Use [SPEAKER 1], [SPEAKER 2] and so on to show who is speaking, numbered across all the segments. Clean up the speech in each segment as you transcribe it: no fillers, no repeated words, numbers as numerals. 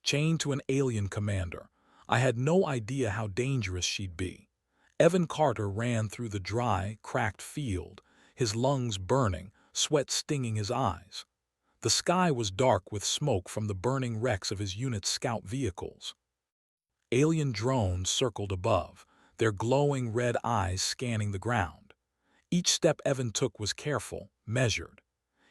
[SPEAKER 1] chained to an alien commander. I had no idea how dangerous she'd be. Evan Carter ran through the dry, cracked field, his lungs burning, sweat stinging his eyes. The sky was dark with smoke from the burning wrecks of his unit's scout vehicles. Alien drones circled above, their glowing red eyes scanning the ground. Each step Evan took was careful, measured.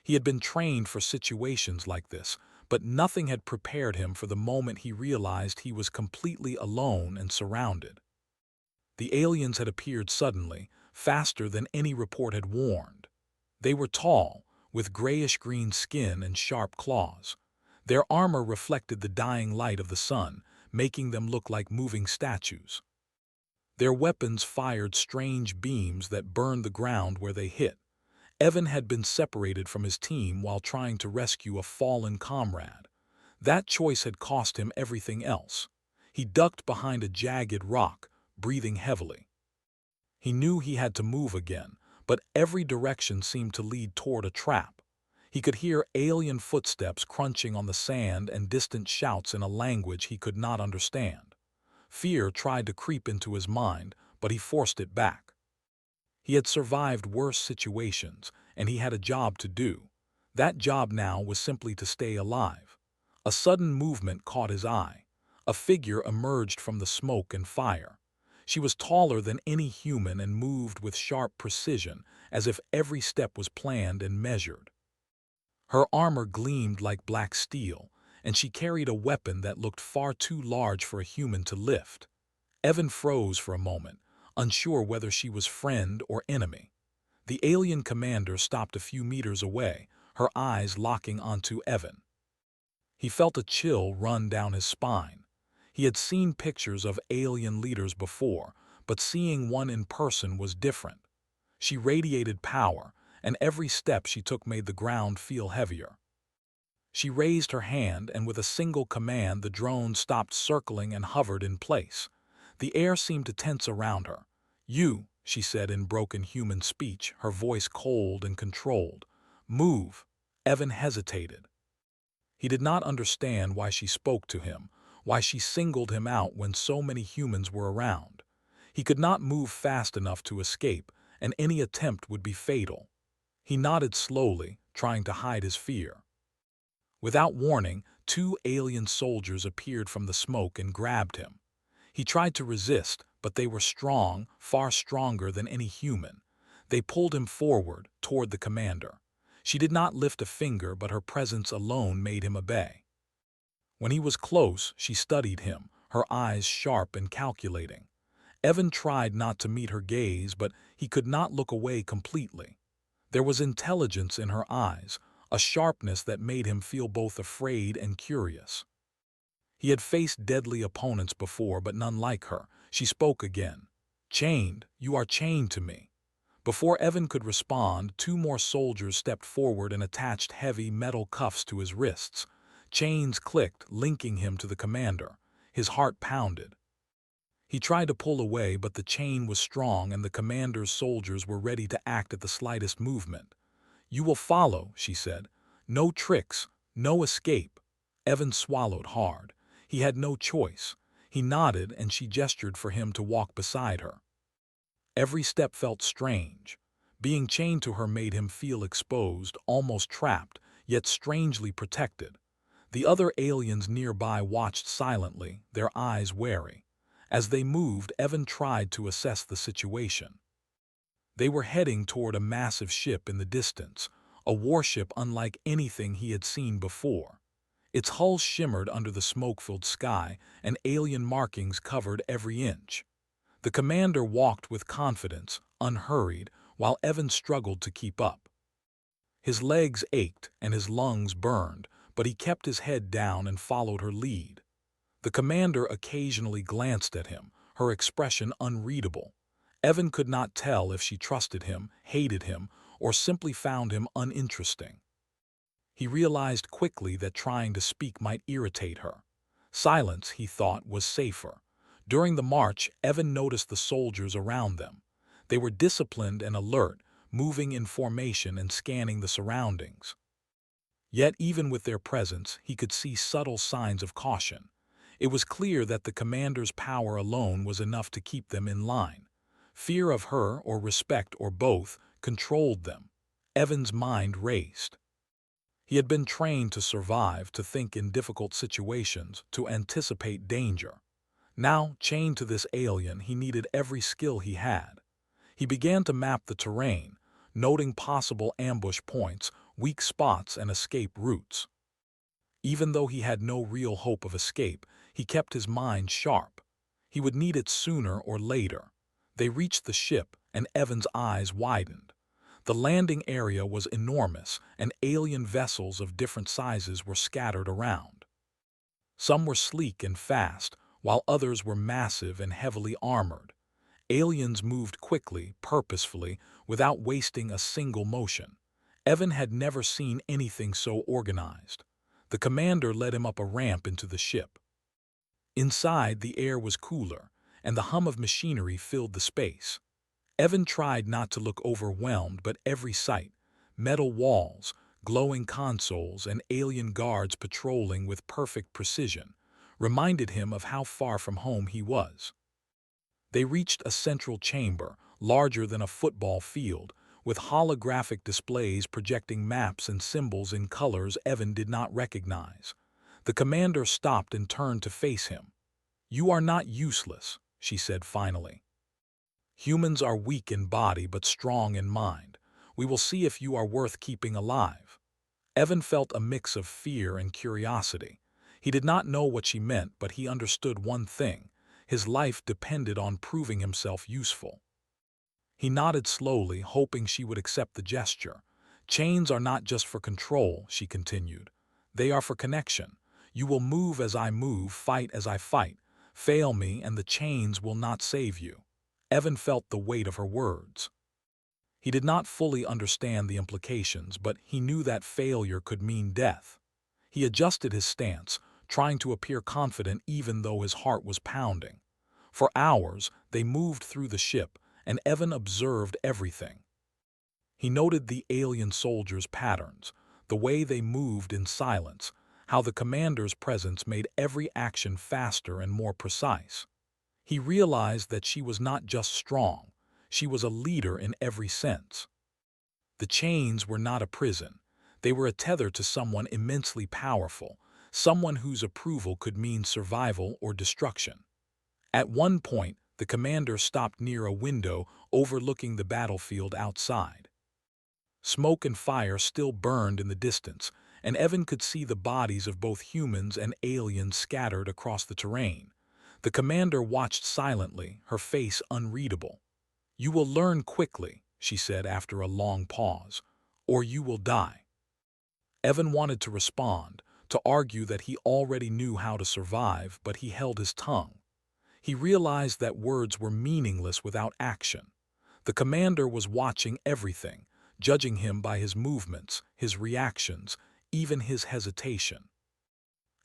[SPEAKER 1] He had been trained for situations like this, but nothing had prepared him for the moment he realized he was completely alone and surrounded. The aliens had appeared suddenly, faster than any report had warned. They were tall, with grayish-green skin and sharp claws. Their armor reflected the dying light of the sun, making them look like moving statues. Their weapons fired strange beams that burned the ground where they hit. Evan had been separated from his team while trying to rescue a fallen comrade. That choice had cost him everything else. He ducked behind a jagged rock, breathing heavily. He knew he had to move again, but every direction seemed to lead toward a trap. He could hear alien footsteps crunching on the sand and distant shouts in a language he could not understand. Fear tried to creep into his mind, but he forced it back. He had survived worse situations, and he had a job to do. That job now was simply to stay alive. A sudden movement caught his eye. A figure emerged from the smoke and fire. She was taller than any human and moved with sharp precision, as if every step was planned and measured. Her armor gleamed like black steel, and she carried a weapon that looked far too large for a human to lift. Evan froze for a moment, unsure whether she was friend or enemy. The alien commander stopped a few meters away, her eyes locking onto Evan. He felt a chill run down his spine. He had seen pictures of alien leaders before, but seeing one in person was different. She radiated power, and every step she took made the ground feel heavier. She raised her hand, and with a single command the drone stopped circling and hovered in place. The air seemed to tense around her. "You," she said in broken human speech, her voice cold and controlled. "Move." Evan hesitated. He did not understand why she spoke to him, why she singled him out when so many humans were around. He could not move fast enough to escape, and any attempt would be fatal. He nodded slowly, trying to hide his fear. Without warning, two alien soldiers appeared from the smoke and grabbed him. He tried to resist, but they were strong, far stronger than any human. They pulled him forward, toward the commander. She did not lift a finger, but her presence alone made him obey. When he was close, she studied him, her eyes sharp and calculating. Evan tried not to meet her gaze, but he could not look away completely. There was intelligence in her eyes, a sharpness that made him feel both afraid and curious. He had faced deadly opponents before, but none like her. She spoke again. "Chained, you are chained to me." Before Evan could respond, two more soldiers stepped forward and attached heavy metal cuffs to his wrists. Chains clicked, linking him to the commander. His heart pounded. He tried to pull away, but the chain was strong and the commander's soldiers were ready to act at the slightest movement. "You will follow," she said. "No tricks, no escape." Evan swallowed hard. He had no choice. He nodded and she gestured for him to walk beside her. Every step felt strange. Being chained to her made him feel exposed, almost trapped, yet strangely protected. The other aliens nearby watched silently, their eyes wary. As they moved, Evan tried to assess the situation. They were heading toward a massive ship in the distance, a warship unlike anything he had seen before. Its hull shimmered under the smoke-filled sky, and alien markings covered every inch. The commander walked with confidence, unhurried, while Evan struggled to keep up. His legs ached and his lungs burned, but he kept his head down and followed her lead. The commander occasionally glanced at him, her expression unreadable. Evan could not tell if she trusted him, hated him, or simply found him uninteresting. He realized quickly that trying to speak might irritate her. Silence, he thought, was safer. During the march, Evan noticed the soldiers around them. They were disciplined and alert, moving in formation and scanning the surroundings. Yet even with their presence, he could see subtle signs of caution. It was clear that the commander's power alone was enough to keep them in line. Fear of her, or respect, or both, controlled them. Evan's mind raced. He had been trained to survive, to think in difficult situations, to anticipate danger. Now, chained to this alien, he needed every skill he had. He began to map the terrain, noting possible ambush points, weak spots, and escape routes. Even though he had no real hope of escape, he kept his mind sharp. He would need it sooner or later. They reached the ship, and Evan's eyes widened. The landing area was enormous, and alien vessels of different sizes were scattered around. Some were sleek and fast, while others were massive and heavily armored. Aliens moved quickly, purposefully, without wasting a single motion. Evan had never seen anything so organized. The commander led him up a ramp into the ship. Inside, the air was cooler, and the hum of machinery filled the space. Evan tried not to look overwhelmed, but every sight, metal walls, glowing consoles, and alien guards patrolling with perfect precision, reminded him of how far from home he was. They reached a central chamber, larger than a football field, with holographic displays projecting maps and symbols in colors Evan did not recognize. The commander stopped and turned to face him. "You are not useless," she said finally. "Humans are weak in body but strong in mind. We will see if you are worth keeping alive." Evan felt a mix of fear and curiosity. He did not know what she meant, but he understood one thing: his life depended on proving himself useful. He nodded slowly, hoping she would accept the gesture. "Chains are not just for control," she continued. "They are for connection. You will move as I move, fight as I fight. Fail me, and the chains will not save you." Evan felt the weight of her words. He did not fully understand the implications, but he knew that failure could mean death. He adjusted his stance, trying to appear confident even though his heart was pounding. For hours, they moved through the ship, and Evan observed everything. He noted the alien soldiers' patterns, the way they moved in silence, how the commander's presence made every action faster and more precise. He realized that she was not just strong, she was a leader in every sense. The chains were not a prison. They were a tether to someone immensely powerful, someone whose approval could mean survival or destruction. At one point, the commander stopped near a window overlooking the battlefield outside. Smoke and fire still burned in the distance, and Evan could see the bodies of both humans and aliens scattered across the terrain. The commander watched silently, her face unreadable. "You will learn quickly," she said after a long pause, "or you will die." Evan wanted to respond, to argue that he already knew how to survive, but he held his tongue. He realized that words were meaningless without action. The commander was watching everything, judging him by his movements, his reactions, even his hesitation.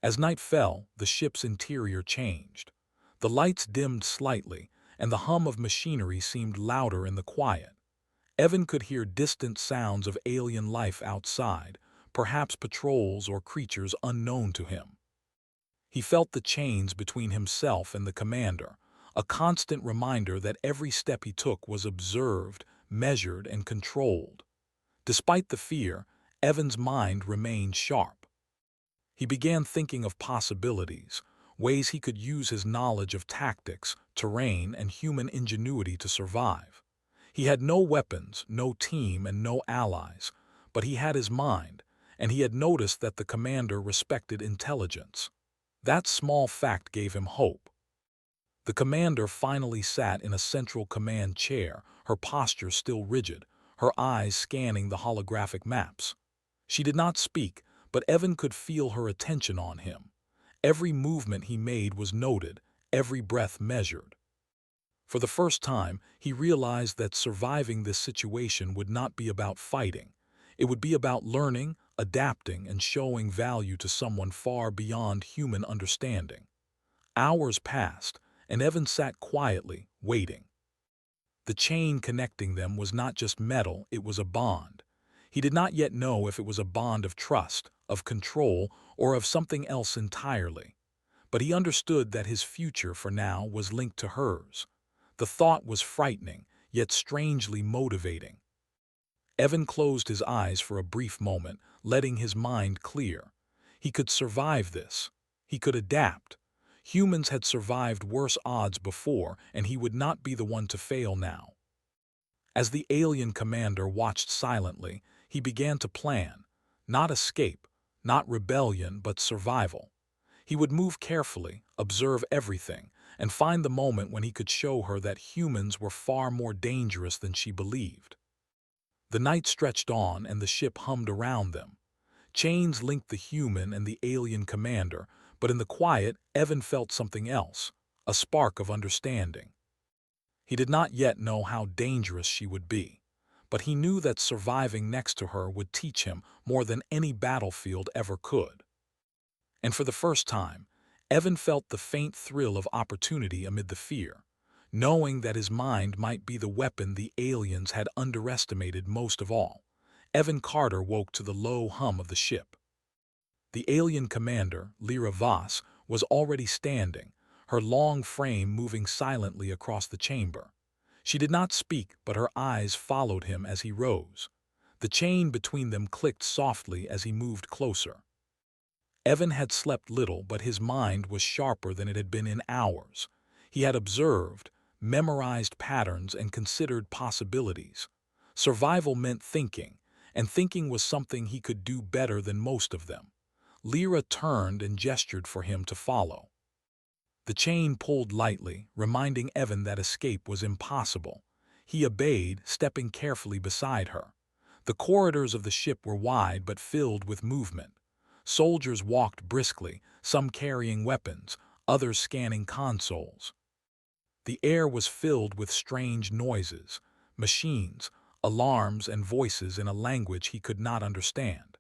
[SPEAKER 1] As night fell, the ship's interior changed. The lights dimmed slightly, and the hum of machinery seemed louder in the quiet. Evan could hear distant sounds of alien life outside, perhaps patrols or creatures unknown to him. He felt the chains between himself and the commander, a constant reminder that every step he took was observed, measured, and controlled. Despite the fear, Evan's mind remained sharp. He began thinking of possibilities, ways he could use his knowledge of tactics, terrain, and human ingenuity to survive. He had no weapons, no team, and no allies, but he had his mind, and he had noticed that the commander respected intelligence. That small fact gave him hope. The commander finally sat in a central command chair, her posture still rigid, her eyes scanning the holographic maps. She did not speak, but Evan could feel her attention on him. Every movement he made was noted, every breath measured. For the first time, he realized that surviving this situation would not be about fighting. It would be about learning, adapting, and showing value to someone far beyond human understanding. Hours passed, and Evan sat quietly, waiting. The chain connecting them was not just metal, it was a bond. He did not yet know if it was a bond of trust, of control, or of something else entirely. But he understood that his future for now was linked to hers. The thought was frightening, yet strangely motivating. Evan closed his eyes for a brief moment, letting his mind clear. He could survive this. He could adapt. Humans had survived worse odds before, and he would not be the one to fail now. As the alien commander watched silently, he began to plan. Not escape, not rebellion, but survival. He would move carefully, observe everything, and find the moment when he could show her that humans were far more dangerous than she believed. The night stretched on and the ship hummed around them. Chains linked the human and the alien commander, but in the quiet, Evan felt something else, a spark of understanding. He did not yet know how dangerous she would be, but he knew that surviving next to her would teach him more than any battlefield ever could. And for the first time, Evan felt the faint thrill of opportunity amid the fear, knowing that his mind might be the weapon the aliens had underestimated most of all. Evan Carter woke to the low hum of the ship. The alien commander, Lyra Voss, was already standing, her long frame moving silently across the chamber. She did not speak, but her eyes followed him as he rose. The chain between them clicked softly as he moved closer. Evan had slept little, but his mind was sharper than it had been in hours. He had observed, memorized patterns, and considered possibilities. Survival meant thinking, and thinking was something he could do better than most of them. Lyra turned and gestured for him to follow. The chain pulled lightly, reminding Evan that escape was impossible. He obeyed, stepping carefully beside her. The corridors of the ship were wide but filled with movement. Soldiers walked briskly, some carrying weapons, others scanning consoles. The air was filled with strange noises, machines, alarms, and voices in a language he could not understand.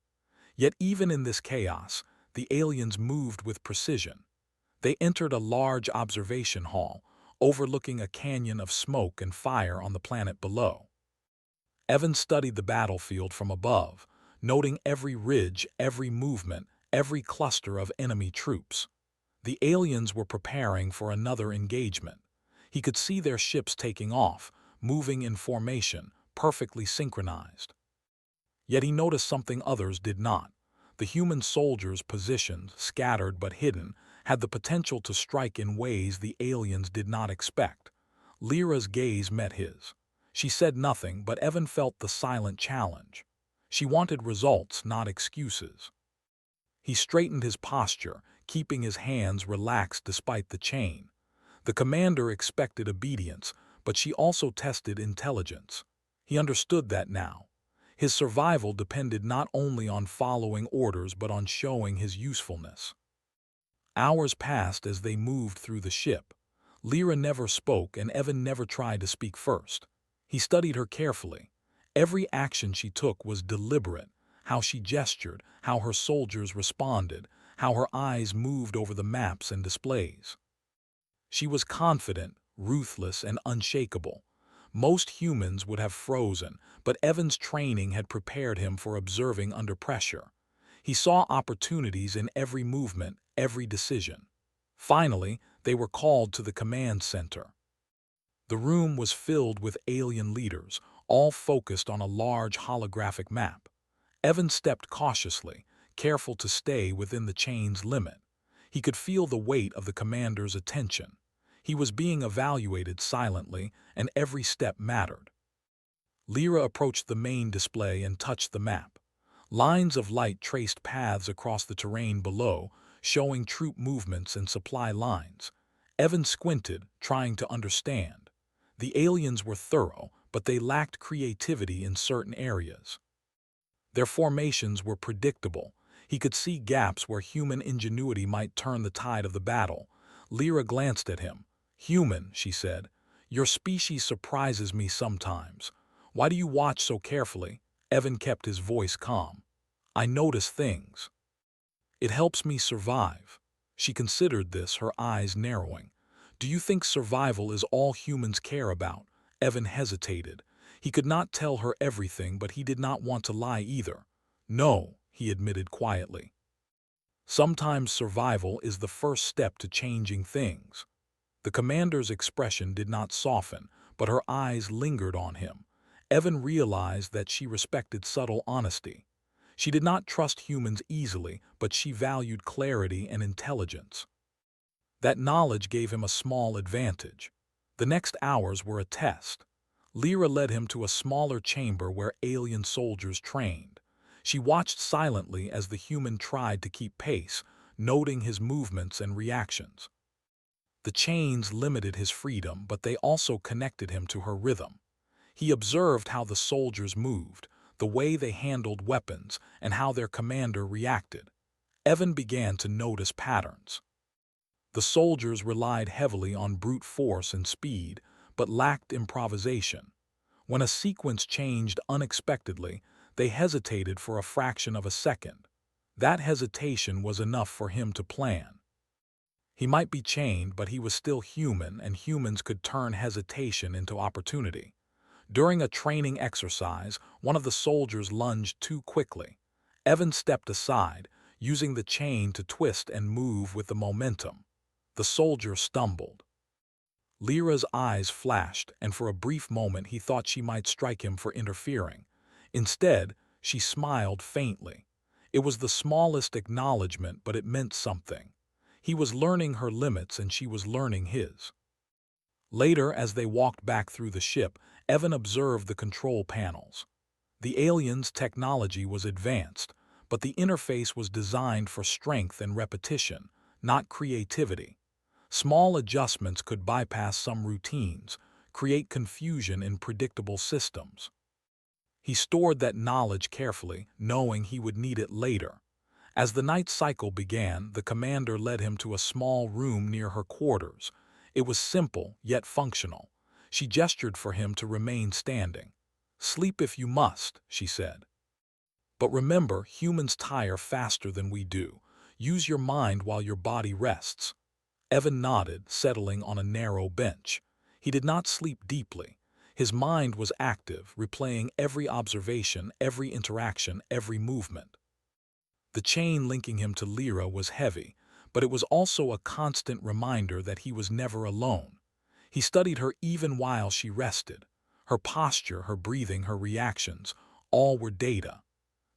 [SPEAKER 1] Yet even in this chaos, the aliens moved with precision. They entered a large observation hall, overlooking a canyon of smoke and fire on the planet below. Evan studied the battlefield from above, noting every ridge, every movement, every cluster of enemy troops. The aliens were preparing for another engagement. He could see their ships taking off, moving in formation, perfectly synchronized. Yet he noticed something others did not. The human soldiers positioned, scattered but hidden, had the potential to strike in ways the aliens did not expect. Lyra's gaze met his. She said nothing, but Evan felt the silent challenge. She wanted results, not excuses. He straightened his posture, keeping his hands relaxed despite the chain. The commander expected obedience, but she also tested intelligence. He understood that now. His survival depended not only on following orders but on showing his usefulness. Hours passed as they moved through the ship. Lyra never spoke, and Evan never tried to speak first. He studied her carefully. Every action she took was deliberate. How she gestured, how her soldiers responded, how her eyes moved over the maps and displays. She was confident, ruthless, and unshakable. Most humans would have frozen, but Evan's training had prepared him for observing under pressure. He saw opportunities in every movement, every decision. Finally, they were called to the command center. The room was filled with alien leaders, all focused on a large holographic map. Evan stepped cautiously, careful to stay within the chain's limit. He could feel the weight of the commander's attention. He was being evaluated silently, and every step mattered. Lyra approached the main display and touched the map. Lines of light traced paths across the terrain below, showing troop movements and supply lines. Evan squinted, trying to understand. The aliens were thorough, but they lacked creativity in certain areas. Their formations were predictable. He could see gaps where human ingenuity might turn the tide of the battle. Lyra glanced at him. "Human," she said, "your species surprises me sometimes. Why do you watch so carefully?" Evan kept his voice calm. "I notice things. It helps me survive." She considered this, her eyes narrowing. "Do you think survival is all humans care about?" Evan hesitated. He could not tell her everything, but he did not want to lie either. "No," he admitted quietly. "Sometimes survival is the first step to changing things." The commander's expression did not soften, but her eyes lingered on him. Evan realized that she respected subtle honesty. She did not trust humans easily, but she valued clarity and intelligence. That knowledge gave him a small advantage. The next hours were a test. Lyra led him to a smaller chamber where alien soldiers trained. She watched silently as the human tried to keep pace, noting his movements and reactions. The chains limited his freedom, but they also connected him to her rhythm. He observed how the soldiers moved, the way they handled weapons, and how their commander reacted. Evan began to notice patterns. The soldiers relied heavily on brute force and speed, but lacked improvisation. When a sequence changed unexpectedly, they hesitated for a fraction of a second. That hesitation was enough for him to plan. He might be chained, but he was still human, and humans could turn hesitation into opportunity. During a training exercise, one of the soldiers lunged too quickly. Evan stepped aside, using the chain to twist and move with the momentum. The soldier stumbled. Lyra's eyes flashed, and for a brief moment he thought she might strike him for interfering. Instead, she smiled faintly. It was the smallest acknowledgement, but it meant something. He was learning her limits, and she was learning his. Later, as they walked back through the ship, Evan observed the control panels. The aliens' technology was advanced, but the interface was designed for strength and repetition, not creativity. Small adjustments could bypass some routines, create confusion in predictable systems. He stored that knowledge carefully, knowing he would need it later. As the night cycle began, the commander led him to a small room near her quarters. It was simple, yet functional. She gestured for him to remain standing. "Sleep if you must," she said. "But remember, humans tire faster than we do. Use your mind while your body rests." Evan nodded, settling on a narrow bench. He did not sleep deeply. His mind was active, replaying every observation, every interaction, every movement. The chain linking him to Lyra was heavy, but it was also a constant reminder that he was never alone. He studied her even while she rested. Her posture, her breathing, her reactions, all were data.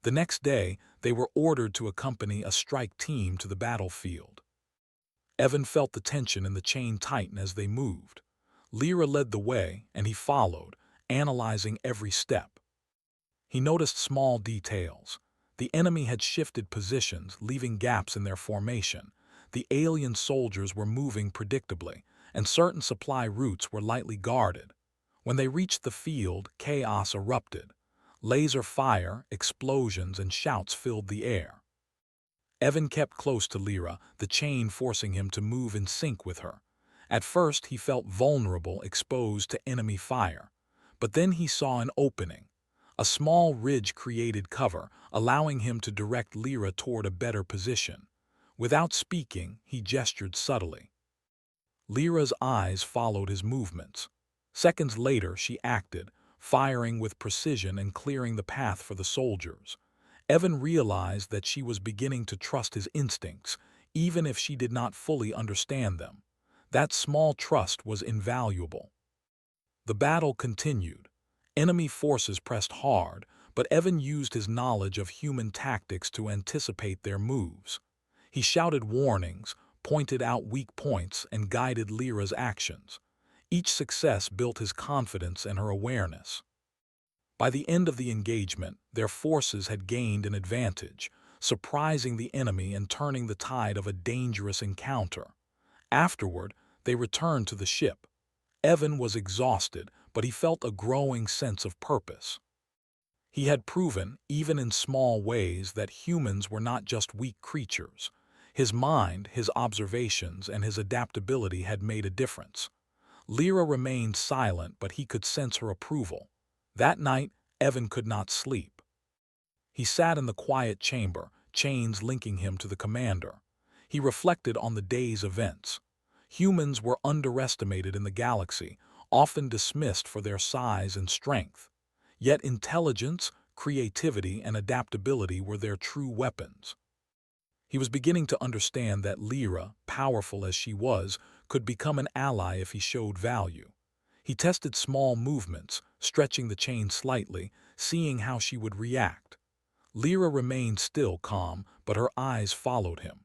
[SPEAKER 1] The next day, they were ordered to accompany a strike team to the battlefield. Evan felt the tension in the chain tighten as they moved. Lyra led the way, and he followed, analyzing every step. He noticed small details. The enemy had shifted positions, leaving gaps in their formation. The alien soldiers were moving predictably, and certain supply routes were lightly guarded. When they reached the field, chaos erupted. Laser fire, explosions, and shouts filled the air. Evan kept close to Lyra, the chain forcing him to move in sync with her. At first, he felt vulnerable, exposed to enemy fire. But then he saw an opening. A small ridge created cover, allowing him to direct Lyra toward a better position. Without speaking, he gestured subtly. Lyra's eyes followed his movements. Seconds later, she acted, firing with precision and clearing the path for the soldiers. Evan realized that she was beginning to trust his instincts, even if she did not fully understand them. That small trust was invaluable. The battle continued. Enemy forces pressed hard, but Evan used his knowledge of human tactics to anticipate their moves. He shouted warnings, pointed out weak points, and guided Lyra's actions. Each success built his confidence and her awareness. By the end of the engagement, their forces had gained an advantage, surprising the enemy and turning the tide of a dangerous encounter. Afterward, they returned to the ship. Evan was exhausted, but he felt a growing sense of purpose. He had proven, even in small ways, that humans were not just weak creatures. His mind, his observations, and his adaptability had made a difference. Lyra remained silent, but he could sense her approval. That night, Evan could not sleep. He sat in the quiet chamber, chains linking him to the commander. He reflected on the day's events. Humans were underestimated in the galaxy, often dismissed for their size and strength. Yet intelligence, creativity, and adaptability were their true weapons. He was beginning to understand that Lyra, powerful as she was, could become an ally if he showed value. He tested small movements, stretching the chain slightly, seeing how she would react. Lyra remained still calm, but her eyes followed him.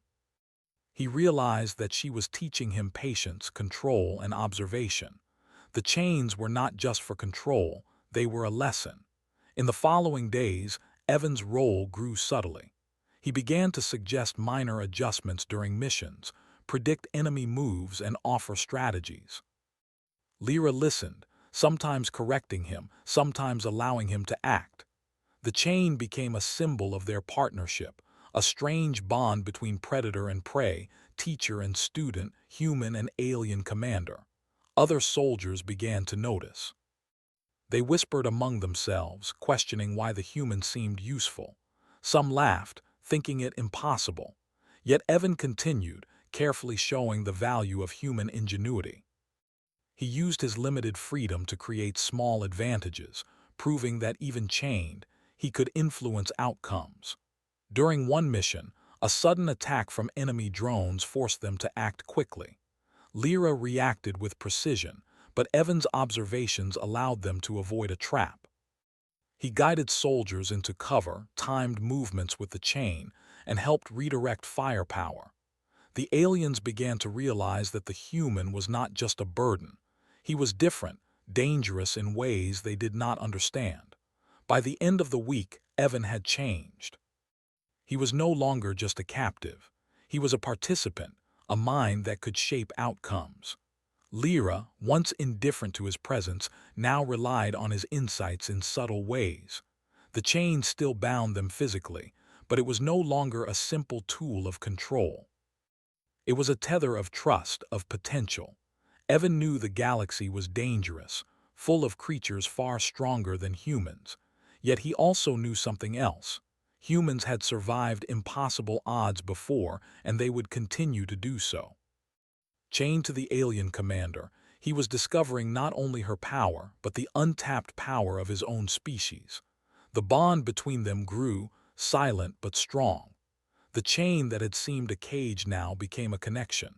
[SPEAKER 1] He realized that she was teaching him patience, control, and observation. The chains were not just for control, they were a lesson. In the following days, Evan's role grew subtly. He began to suggest minor adjustments during missions, predict enemy moves, and offer strategies. Lyra listened, sometimes correcting him, sometimes allowing him to act. The chain became a symbol of their partnership, a strange bond between predator and prey, teacher and student, human and alien commander. Other soldiers began to notice. They whispered among themselves, questioning why the human seemed useful. Some laughed, thinking it impossible. Yet Evan continued, carefully showing the value of human ingenuity. He used his limited freedom to create small advantages, proving that even chained, he could influence outcomes. During one mission, a sudden attack from enemy drones forced them to act quickly. Lyra reacted with precision, but Evan's observations allowed them to avoid a trap. He guided soldiers into cover, timed movements with the chain, and helped redirect firepower. The aliens began to realize that the human was not just a burden. He was different, dangerous in ways they did not understand. By the end of the week, Evan had changed. He was no longer just a captive. He was a participant, a mind that could shape outcomes. Lyra, once indifferent to his presence, now relied on his insights in subtle ways. The chain still bound them physically, but it was no longer a simple tool of control. It was a tether of trust, of potential. Evan knew the galaxy was dangerous, full of creatures far stronger than humans. Yet he also knew something else. Humans had survived impossible odds before, and they would continue to do so. Chained to the alien commander, he was discovering not only her power, but the untapped power of his own species. The bond between them grew, silent but strong. The chain that had seemed a cage now became a connection.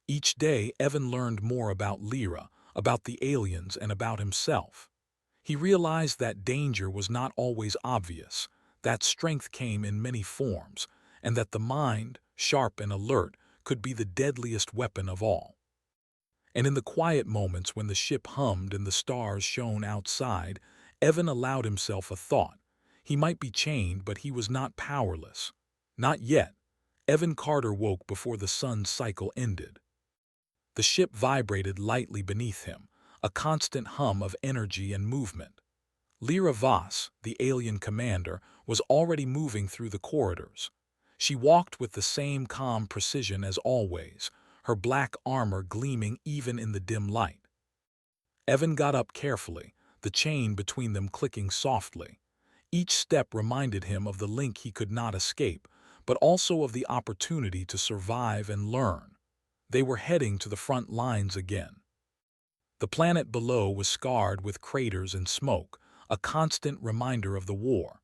[SPEAKER 1] Each day, Evan learned more about Lyra, about the aliens, and about himself. He realized that danger was not always obvious, that strength came in many forms, and that the mind, sharp and alert, could be the deadliest weapon of all. And in the quiet moments when the ship hummed and the stars shone outside, Evan allowed himself a thought. He might be chained, but he was not powerless. Not yet. Evan Carter woke before the sun's cycle ended. The ship vibrated lightly beneath him, a constant hum of energy and movement. Lyra Voss, the alien commander, was already moving through the corridors. She walked with the same calm precision as always, her black armor gleaming even in the dim light. Evan got up carefully, the chain between them clicking softly. Each step reminded him of the link he could not escape, but also of the opportunity to survive and learn. They were heading to the front lines again. The planet below was scarred with craters and smoke, a constant reminder of the war.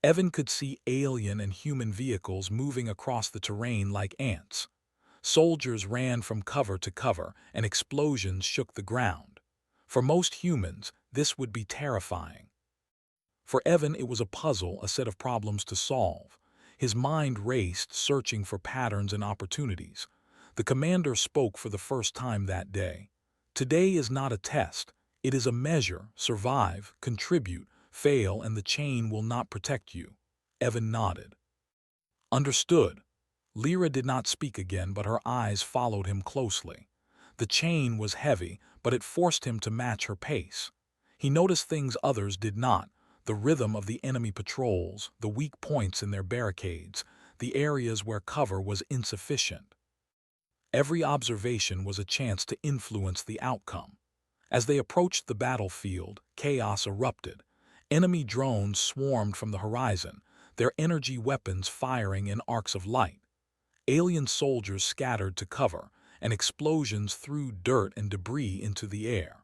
[SPEAKER 1] Evan could see alien and human vehicles moving across the terrain like ants. Soldiers ran from cover to cover, and explosions shook the ground. For most humans, this would be terrifying. For Evan, it was a puzzle, a set of problems to solve. His mind raced, searching for patterns and opportunities. The commander spoke for the first time that day. Today is not a test. It is a measure. Survive, contribute, fail, and the chain will not protect you. Evan nodded. Understood. Lyra did not speak again, but her eyes followed him closely. The chain was heavy, but it forced him to match her pace. He noticed things others did not: the rhythm of the enemy patrols, the weak points in their barricades, the areas where cover was insufficient. Every observation was a chance to influence the outcome. As they approached the battlefield, chaos erupted. Enemy drones swarmed from the horizon, their energy weapons firing in arcs of light. Alien soldiers scattered to cover, and explosions threw dirt and debris into the air.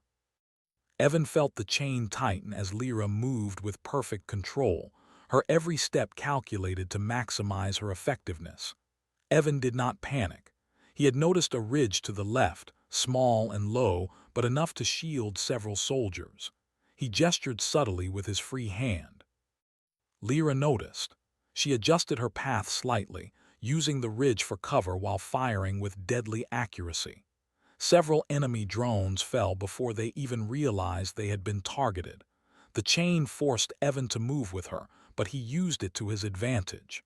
[SPEAKER 1] Evan felt the chain tighten as Lyra moved with perfect control, her every step calculated to maximize her effectiveness. Evan did not panic. He had noticed a ridge to the left, small and low, but enough to shield several soldiers. He gestured subtly with his free hand. Lyra noticed. She adjusted her path slightly, using the ridge for cover while firing with deadly accuracy. Several enemy drones fell before they even realized they had been targeted. The chain forced Evan to move with her, but he used it to his advantage.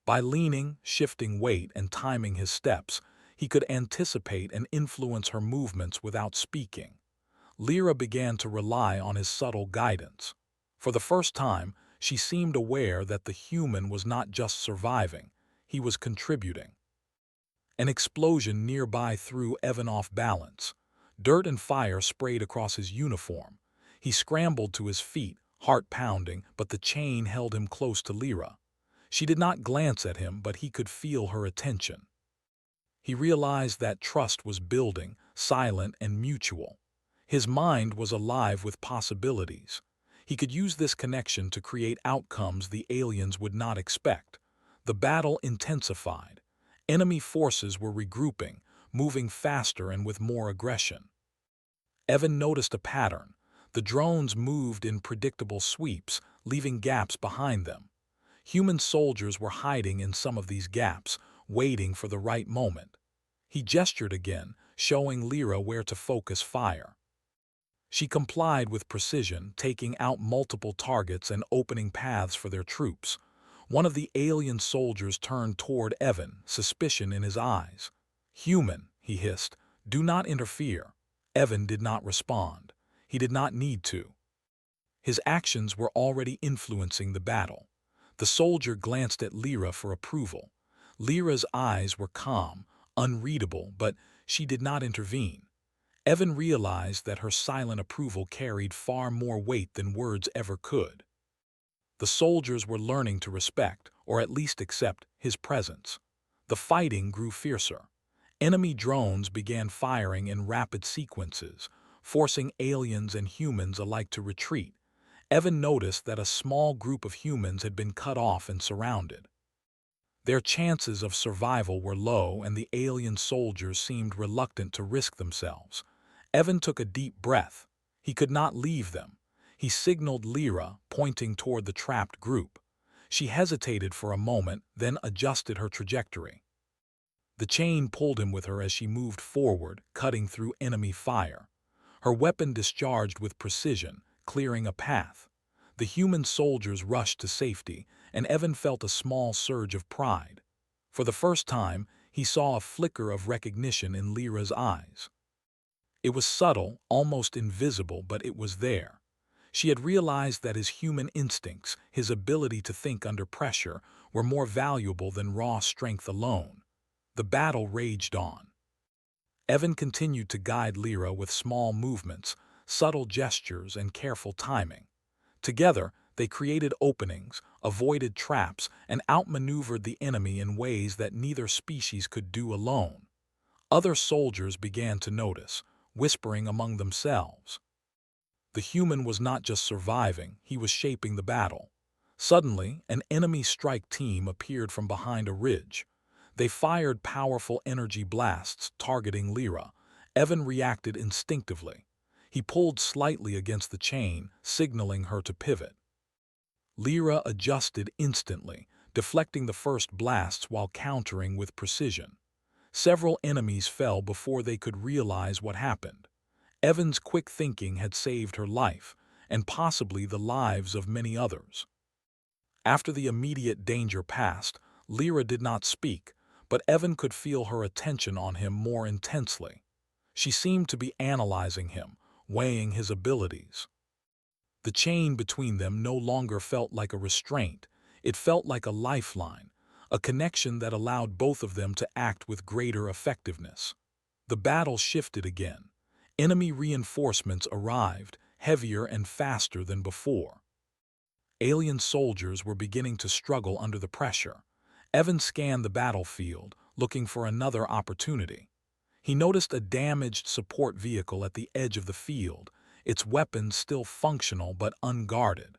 [SPEAKER 1] By leaning, shifting weight, and timing his steps, he could anticipate and influence her movements without speaking. Lyra began to rely on his subtle guidance. For the first time, she seemed aware that the human was not just surviving, he was contributing. An explosion nearby threw Evan off balance. Dirt and fire sprayed across his uniform. He scrambled to his feet, heart pounding, but the chain held him close to Lyra. She did not glance at him, but he could feel her attention. He realized that trust was building, silent and mutual. His mind was alive with possibilities. He could use this connection to create outcomes the aliens would not expect. The battle intensified. Enemy forces were regrouping, moving faster and with more aggression. Evan noticed a pattern. The drones moved in predictable sweeps, leaving gaps behind them. Human soldiers were hiding in some of these gaps, waiting for the right moment. He gestured again, showing Lyra where to focus fire. She complied with precision, taking out multiple targets and opening paths for their troops. One of the alien soldiers turned toward Evan, suspicion in his eyes. "Human," he hissed, "do not interfere." Evan did not respond. He did not need to. His actions were already influencing the battle. The soldier glanced at Lyra for approval. Lyra's eyes were calm, unreadable, but she did not intervene. Evan realized that her silent approval carried far more weight than words ever could. The soldiers were learning to respect, or at least accept, his presence. The fighting grew fiercer. Enemy drones began firing in rapid sequences, forcing aliens and humans alike to retreat. Evan noticed that a small group of humans had been cut off and surrounded. Their chances of survival were low, and the alien soldiers seemed reluctant to risk themselves. Evan took a deep breath. He could not leave them. He signaled Lyra, pointing toward the trapped group. She hesitated for a moment, then adjusted her trajectory. The chain pulled him with her as she moved forward, cutting through enemy fire. Her weapon discharged with precision, clearing a path. The human soldiers rushed to safety, and Evan felt a small surge of pride. For the first time, he saw a flicker of recognition in Lyra's eyes. It was subtle, almost invisible, but it was there. She had realized that his human instincts, his ability to think under pressure, were more valuable than raw strength alone. The battle raged on. Evan continued to guide Lyra with small movements, subtle gestures, and careful timing. Together, they created openings, avoided traps, and outmaneuvered the enemy in ways that neither species could do alone. Other soldiers began to notice, whispering among themselves. The human was not just surviving, he was shaping the battle. Suddenly, an enemy strike team appeared from behind a ridge. They fired powerful energy blasts, targeting Lyra. Evan reacted instinctively. He pulled slightly against the chain, signaling her to pivot. Lyra adjusted instantly, deflecting the first blasts while countering with precision. Several enemies fell before they could realize what happened. Evan's quick thinking had saved her life, and possibly the lives of many others. After the immediate danger passed, Lyra did not speak, but Evan could feel her attention on him more intensely. She seemed to be analyzing him, weighing his abilities. The chain between them no longer felt like a restraint. It felt like a lifeline, a connection that allowed both of them to act with greater effectiveness. The battle shifted again. Enemy reinforcements arrived, heavier and faster than before. Alien soldiers were beginning to struggle under the pressure. Evan scanned the battlefield, looking for another opportunity. He noticed a damaged support vehicle at the edge of the field. its weapons still functional but unguarded.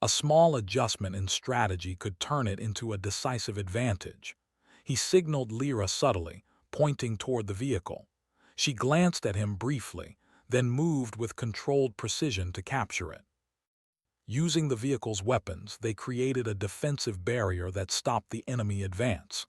[SPEAKER 1] A small adjustment in strategy could turn it into a decisive advantage. He signaled Lyra subtly, pointing toward the vehicle. She glanced at him briefly, then moved with controlled precision to capture it. Using the vehicle's weapons, they created a defensive barrier that stopped the enemy advance.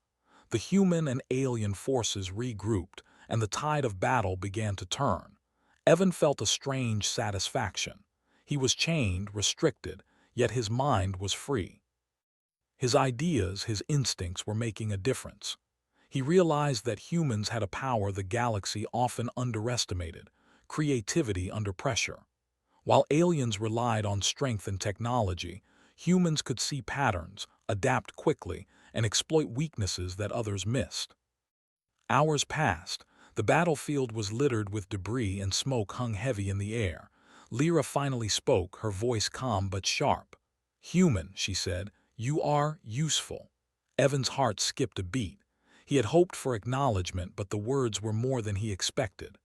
[SPEAKER 1] The human and alien forces regrouped, and the tide of battle began to turn. Evan felt a strange satisfaction. He was chained, restricted, yet his mind was free. His ideas, his instincts were making a difference. He realized that humans had a power the galaxy often underestimated: creativity under pressure. While aliens relied on strength and technology, humans could see patterns, adapt quickly, and exploit weaknesses that others missed. Hours passed. The battlefield was littered with debris and smoke hung heavy in the air. Lyra finally spoke, her voice calm but sharp. "Human," she said, "you are useful." Evan's heart skipped a beat. He had hoped for acknowledgement, but the words were more than he expected.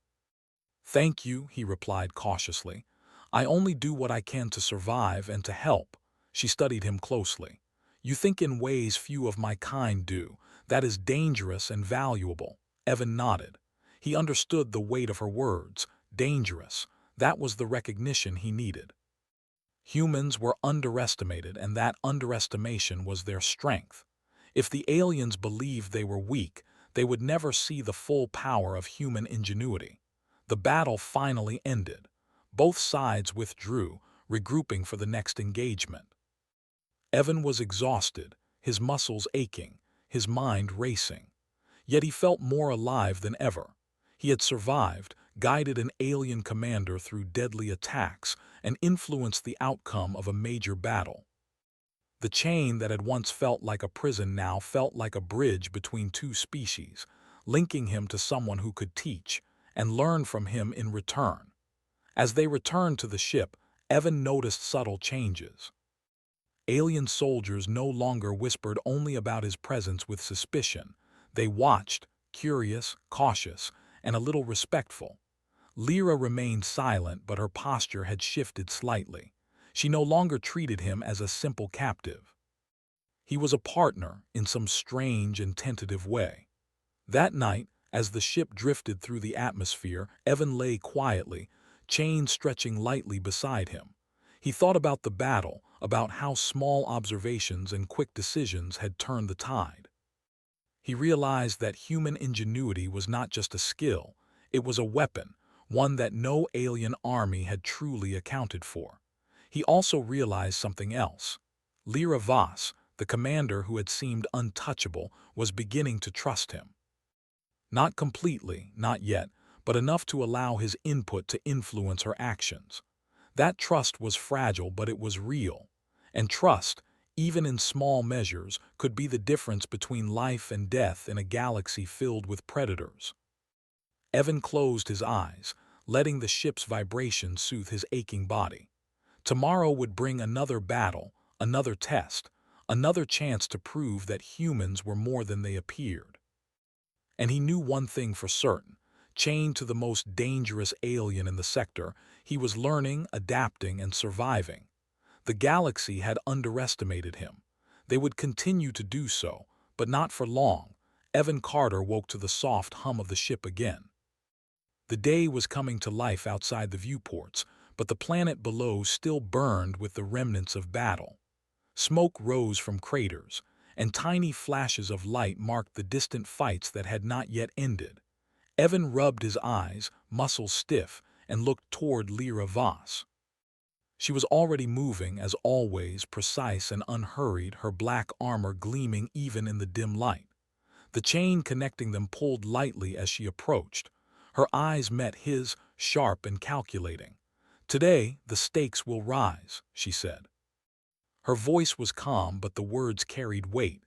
[SPEAKER 1] "Thank you," he replied cautiously. "I only do what I can to survive and to help." She studied him closely. "You think in ways few of my kind do. That is dangerous and valuable." Evan nodded. He understood the weight of her words. Dangerous. That was the recognition he needed. Humans were underestimated, and that underestimation was their strength. If the aliens believed they were weak, they would never see the full power of human ingenuity. The battle finally ended. Both sides withdrew, regrouping for the next engagement. Evan was exhausted, his muscles aching, his mind racing. Yet he felt more alive than ever. He had survived, guided an alien commander through deadly attacks, and influenced the outcome of a major battle. The chain that had once felt like a prison now felt like a bridge between two species, linking him to someone who could teach and learn from him in return. As they returned to the ship, Evan noticed subtle changes. Alien soldiers no longer whispered only about his presence with suspicion. They watched, curious, cautious, and a little respectful. Lyra remained silent, but her posture had shifted slightly. She no longer treated him as a simple captive. He was a partner in some strange and tentative way. That night, as the ship drifted through the atmosphere, Evan lay quietly, chains stretching lightly beside him. He thought about the battle, about how small observations and quick decisions had turned the tide. He realized that human ingenuity was not just a skill, it was a weapon, one that no alien army had truly accounted for. He also realized something else. Lyra Voss, the commander who had seemed untouchable, was beginning to trust him. Not completely, not yet, but enough to allow his input to influence her actions. That trust was fragile, but it was real. And trust, even in small measures, could be the difference between life and death in a galaxy filled with predators. Evan closed his eyes, letting the ship's vibration soothe his aching body. Tomorrow would bring another battle, another test, another chance to prove that humans were more than they appeared. And he knew one thing for certain. Chained to the most dangerous alien in the sector, he was learning, adapting, and surviving. The galaxy had underestimated him. They would continue to do so, but not for long. Evan Carter woke to the soft hum of the ship again. The day was coming to life outside the viewports, but the planet below still burned with the remnants of battle. Smoke rose from craters, and tiny flashes of light marked the distant fights that had not yet ended. Evan rubbed his eyes, muscles stiff, and looked toward Lyra Voss. She was already moving, as always, precise and unhurried, her black armor gleaming even in the dim light. The chain connecting them pulled lightly as she approached. Her eyes met his, sharp and calculating. "Today, the stakes will rise," she said. Her voice was calm, but the words carried weight.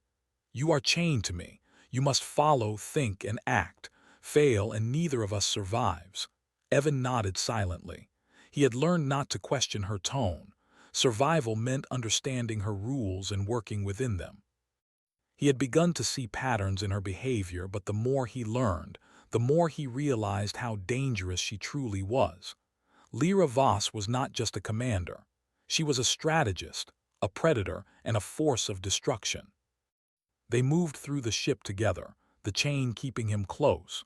[SPEAKER 1] "You are chained to me. You must follow, think, and act. Fail, and neither of us survives." Evan nodded silently. He had learned not to question her tone. Survival meant understanding her rules and working within them. He had begun to see patterns in her behavior, but the more he learned, the more he realized how dangerous she truly was. Lyra Voss was not just a commander. She was a strategist, a predator, and a force of destruction. They moved through the ship together, the chain keeping him close.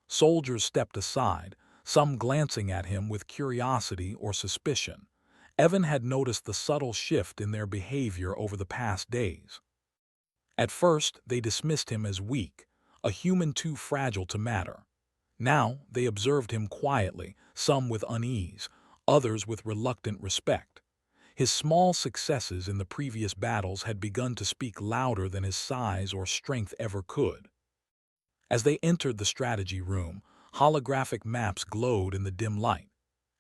[SPEAKER 1] Soldiers stepped aside, some glancing at him with curiosity or suspicion. Evan had noticed the subtle shift in their behavior over the past days. At first, they dismissed him as weak, a human too fragile to matter. Now, they observed him quietly, some with unease, others with reluctant respect. His small successes in the previous battles had begun to speak louder than his size or strength ever could. As they entered the strategy room, holographic maps glowed in the dim light.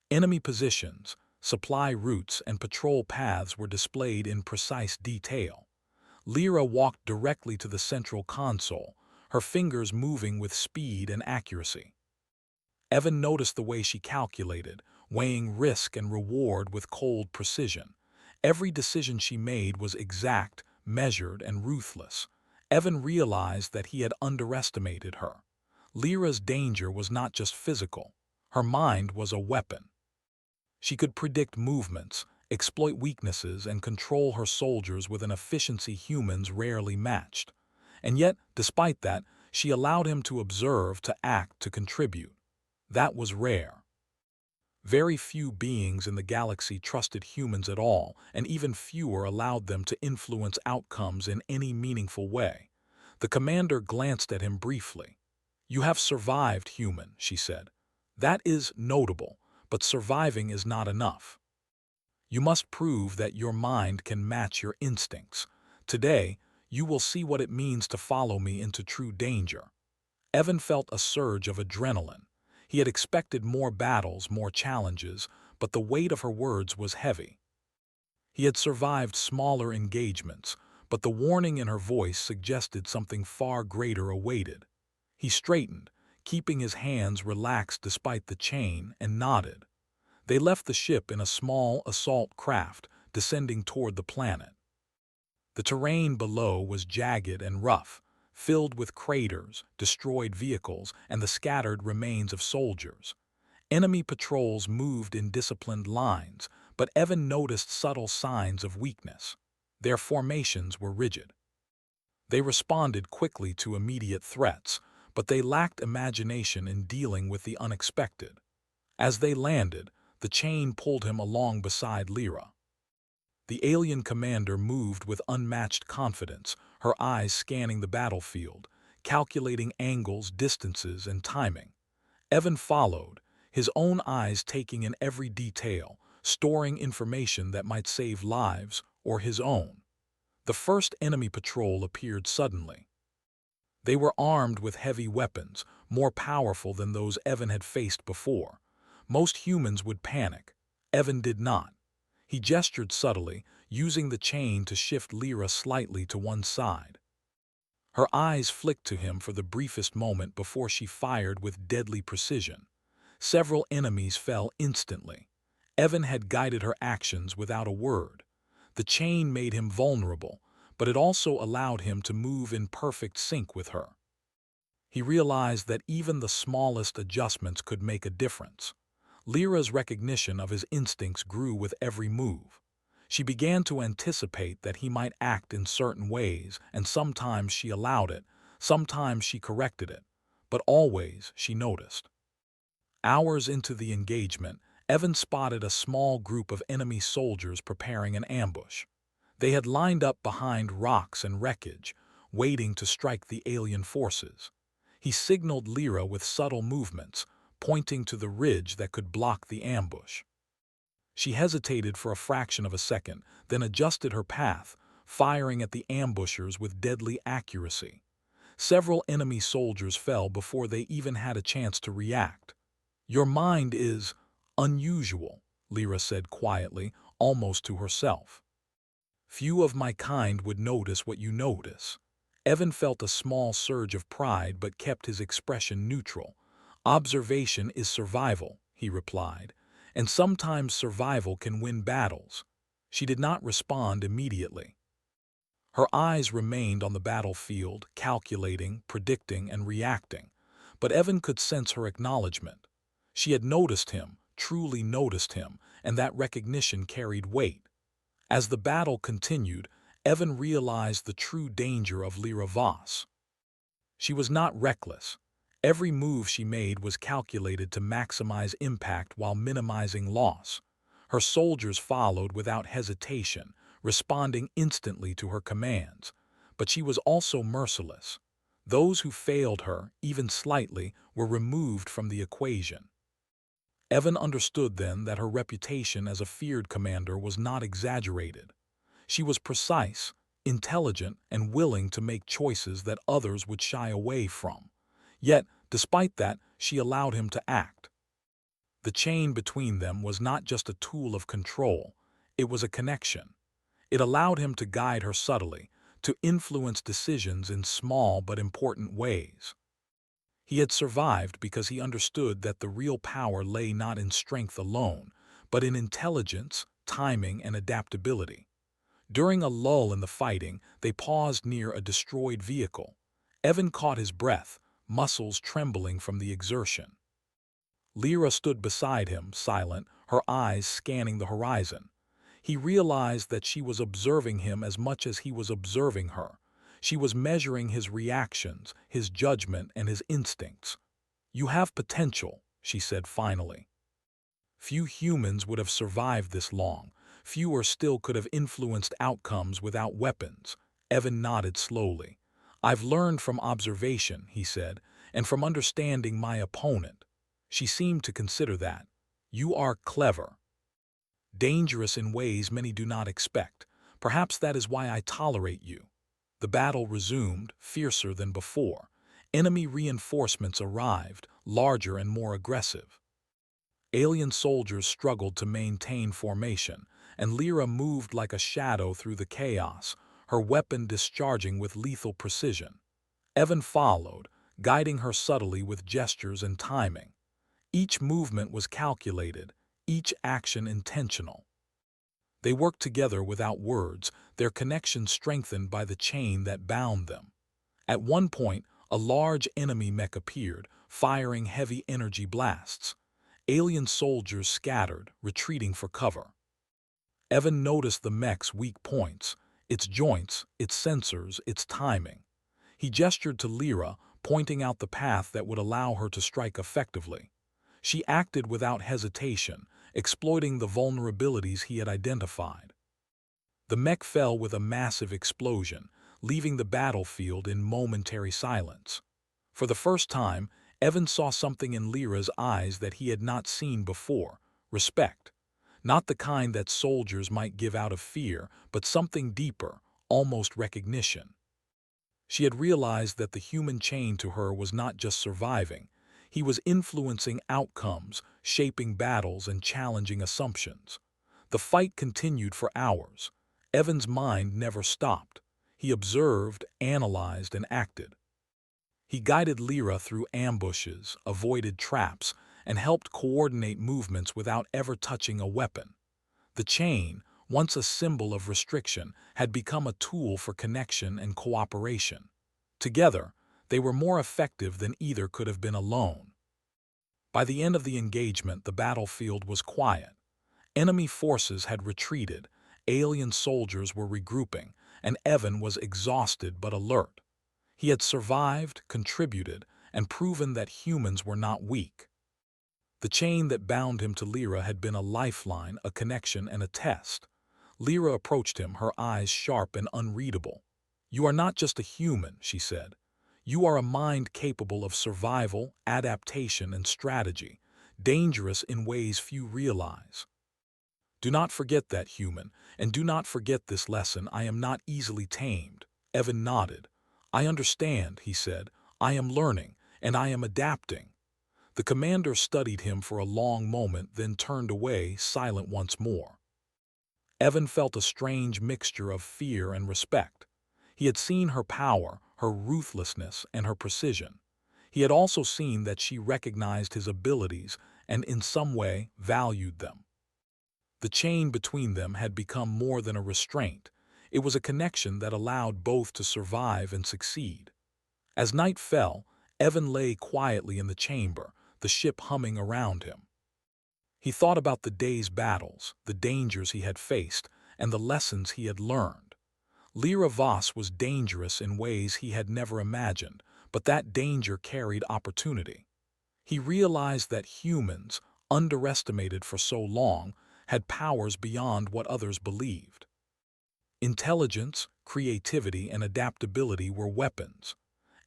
[SPEAKER 1] Enemy positions, supply routes, and patrol paths were displayed in precise detail. Lyra walked directly to the central console, her fingers moving with speed and accuracy. Evan noticed the way she calculated, weighing risk and reward with cold precision. Every decision she made was exact, measured, and ruthless. Evan realized that he had underestimated her. Lyra's danger was not just physical. Her mind was a weapon. She could predict movements, exploit weaknesses, and control her soldiers with an efficiency humans rarely matched. And yet, despite that, she allowed him to observe, to act, to contribute. That was rare. Very few beings in the galaxy trusted humans at all, and even fewer allowed them to influence outcomes in any meaningful way. The commander glanced at him briefly. "You have survived, human," she said. "That is notable, but surviving is not enough. You must prove that your mind can match your instincts. Today, you will see what it means to follow me into true danger." Evan felt a surge of adrenaline. He had expected more battles, more challenges, but the weight of her words was heavy. He had survived smaller engagements, but the warning in her voice suggested something far greater awaited. He straightened, keeping his hands relaxed despite the chain, and nodded. They left the ship in a small assault craft, descending toward the planet. The terrain below was jagged and rough, filled with craters, destroyed vehicles, and the scattered remains of soldiers. Enemy patrols moved in disciplined lines, but Evan noticed subtle signs of weakness. Their formations were rigid. They responded quickly to immediate threats, but they lacked imagination in dealing with the unexpected. As they landed, the chain pulled him along beside Lyra. The alien commander moved with unmatched confidence, her eyes scanning the battlefield, calculating angles, distances, and timing. Evan followed, his own eyes taking in every detail, storing information that might save lives or his own. The first enemy patrol appeared suddenly. They were armed with heavy weapons, more powerful than those Evan had faced before. Most humans would panic. Evan did not. He gestured subtly, using the chain to shift Lyra slightly to one side. Her eyes flicked to him for the briefest moment before she fired with deadly precision. Several enemies fell instantly. Evan had guided her actions without a word. The chain made him vulnerable, but it also allowed him to move in perfect sync with her. He realized that even the smallest adjustments could make a difference. Lyra's recognition of his instincts grew with every move. She began to anticipate that he might act in certain ways, and sometimes she allowed it, sometimes she corrected it, but always she noticed. Hours into the engagement, Evan spotted a small group of enemy soldiers preparing an ambush. They had lined up behind rocks and wreckage, waiting to strike the alien forces. He signaled Lyra with subtle movements, pointing to the ridge that could block the ambush. She hesitated for a fraction of a second, then adjusted her path, firing at the ambushers with deadly accuracy. Several enemy soldiers fell before they even had a chance to react. "Your mind is unusual," Lyra said quietly, almost to herself. "Few of my kind would notice what you notice." Evan felt a small surge of pride but kept his expression neutral. "Observation is survival," he replied, "and sometimes survival can win battles." She did not respond immediately. Her eyes remained on the battlefield, calculating, predicting, and reacting, but Evan could sense her acknowledgement. She had noticed him, truly noticed him, and that recognition carried weight. As the battle continued, Evan realized the true danger of Lyra Voss. She was not reckless. Every move she made was calculated to maximize impact while minimizing loss. Her soldiers followed without hesitation, responding instantly to her commands. But she was also merciless. Those who failed her, even slightly, were removed from the equation. Evan understood then that her reputation as a feared commander was not exaggerated. She was precise, intelligent, and willing to make choices that others would shy away from. Yet, despite that, she allowed him to act. The chain between them was not just a tool of control, it was a connection. It allowed him to guide her subtly, to influence decisions in small but important ways. He had survived because he understood that the real power lay not in strength alone, but in intelligence, timing, and adaptability. During a lull in the fighting, they paused near a destroyed vehicle. Evan caught his breath, muscles trembling from the exertion. Lyra stood beside him, silent, her eyes scanning the horizon. He realized that she was observing him as much as he was observing her. She was measuring his reactions, his judgment, and his instincts. "You have potential," she said finally. Few humans would have survived this long. Fewer still could have influenced outcomes without weapons. Evan nodded slowly. "I've learned from observation," he said, "and from understanding my opponent." She seemed to consider that. "You are clever. Dangerous in ways many do not expect. Perhaps that is why I tolerate you." The battle resumed, fiercer than before. Enemy reinforcements arrived, larger and more aggressive. Alien soldiers struggled to maintain formation, and Lyra moved like a shadow through the chaos, her weapon discharging with lethal precision. Evan followed, guiding her subtly with gestures and timing. Each movement was calculated, each action intentional. They worked together without words, their connection strengthened by the chain that bound them. At one point, a large enemy mech appeared, firing heavy energy blasts. Alien soldiers scattered, retreating for cover. Evan noticed the mech's weak points, its joints, its sensors, its timing. He gestured to Lyra, pointing out the path that would allow her to strike effectively. She acted without hesitation, exploiting the vulnerabilities he had identified. The mech fell with a massive explosion, leaving the battlefield in momentary silence. For the first time, Evan saw something in Lyra's eyes that he had not seen before: respect. Not the kind that soldiers might give out of fear, but something deeper, almost recognition. She had realized that the human chain to her was not just surviving. He was influencing outcomes, shaping battles, and challenging assumptions. The fight continued for hours. Evan's mind never stopped. He observed, analyzed, and acted. He guided Lyra through ambushes, avoided traps, and helped coordinate movements without ever touching a weapon. The chain, once a symbol of restriction, had become a tool for connection and cooperation. Together, they were more effective than either could have been alone. By the end of the engagement, the battlefield was quiet. Enemy forces had retreated, alien soldiers were regrouping, and Evan was exhausted but alert. He had survived, contributed, and proven that humans were not weak. The chain that bound him to Lyra had been a lifeline, a connection, and a test. Lyra approached him, her eyes sharp and unreadable. "You are not just a human," she said. "You are a mind capable of survival, adaptation, and strategy, dangerous in ways few realize. Do not forget that, human, and do not forget this lesson: I am not easily tamed." Evan nodded. "I understand," he said. "I am learning, and I am adapting." The commander studied him for a long moment, then turned away, silent once more. Evan felt a strange mixture of fear and respect. He had seen her power, her ruthlessness, and her precision. He had also seen that she recognized his abilities and, in some way, valued them. The chain between them had become more than a restraint. It was a connection that allowed both to survive and succeed. As night fell, Evan lay quietly in the chamber, the ship humming around him. He thought about the day's battles, the dangers he had faced, and the lessons he had learned. Lyra Voss was dangerous in ways he had never imagined, but that danger carried opportunity. He realized that humans, underestimated for so long, had powers beyond what others believed. Intelligence, creativity, and adaptability were weapons.